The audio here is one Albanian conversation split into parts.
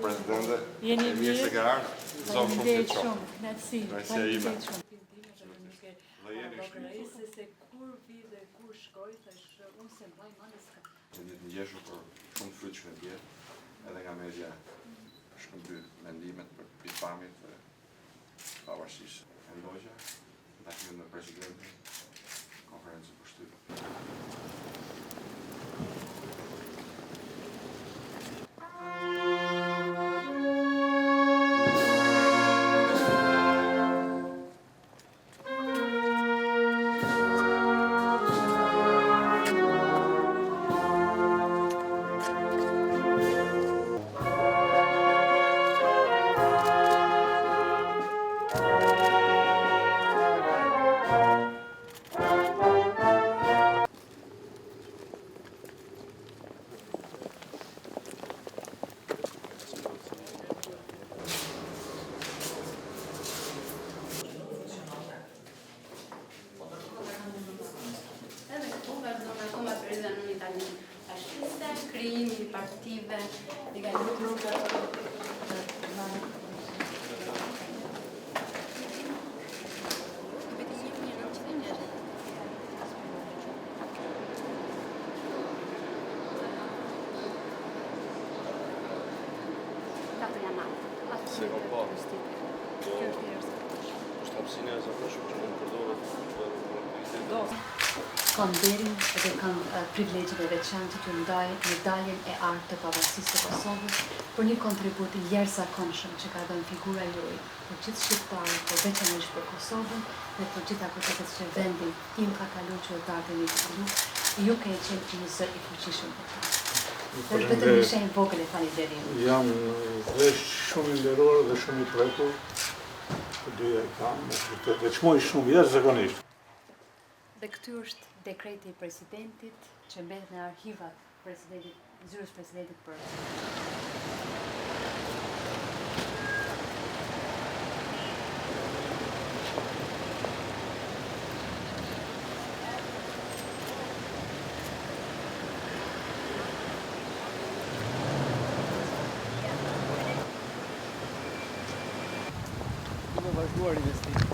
Presidente, jeni mirë se ke ardhur. Zonë shumë të qof. Knatësi. Faleminderit shumë. Dhe jeni Se kur vi dhe kur shkoj, thash unë se mbaj male s'ka. që ditë ngjeshur për shumë fryqme dje, edhe nga media shkëmby mendimet për pikpamjet dhe pavarësisht e logja, takimin me presidentin, konferencën për shtypje. Krijimi I partive, Se kam parë. Është hapësina e zakonshme që mund përdoret për aktivitetet. Kam nderin dhe kam privilegjet e veçanta që ndaj medaljen e artë të pavarësisë së Kosovës për një kontribut I jashtëzakonshëm që ka dhënë figura juaj për gjithë shqiptarët, por veçanërisht për Kosovën dhe për gjithë aktérët që vendi im ka kaluar qytetarët e një grup, ju ke qenë një zër I fuqishëm për ta. Është vetëm një shenjë vogël e falënderimit. Jam dhe shumë I nderuar dhe shumë I prekur. Të dyja I kam, dhe çmoj shumë jashtëzakonisht. Dhe këty është dekreti I presidentit që mbetet në arkivat presidentit, zyrës presidentit për vazhduar investimin.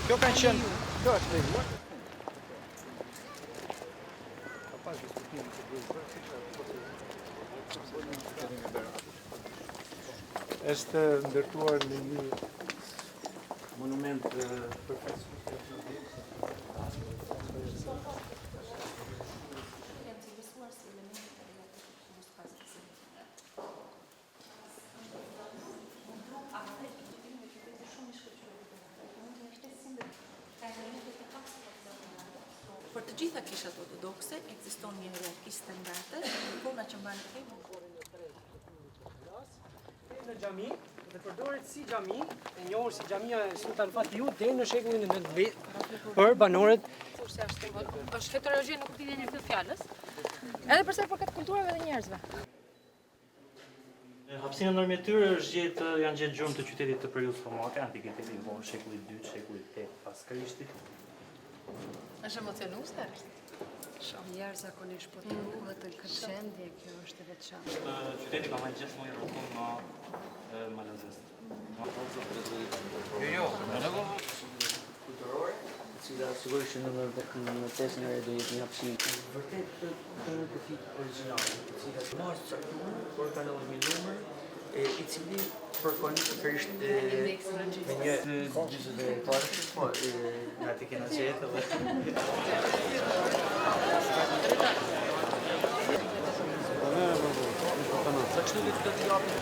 Kjo kanë qenë, kjo është lejuar. Ka pas diskutime të bëjë. Është ndërtuar në një monument perfekt. Për të gjitha kishat ortodokse ekziston një hierarki standarde, puna që mban në Në xhami dhe përdoret si xhami, e njohur si xhamia e Sultan Fatiut deri në shekullin e 19 për banorët. Është heterogjen në kuptimin e këtë fjalës, edhe përsa I përket kulturave dhe njerëzve. Hapësina ndërmjetëtyre janë gjetë gjurmë të qytetit të periudhës formake, antikitetit I vonë shekullit 2, shekullit 8 pas Krishtit. Është emocionuese? shumë jashtëzakonisht po të ruhet të këtë qendje, kjo është e veçantë. Qyteti ka marrë gjithmonë rrugën nga Malazes. Jo. Kulturore, e cila sigurisht në tezën e re do jetë një hapësinë vërtet të këtij origjinale, e cila është caktuar por ka një numër I cili përkon sërish me një gjysë dhe parë, po nga të kena qetë dhe sa kështu le të të japim.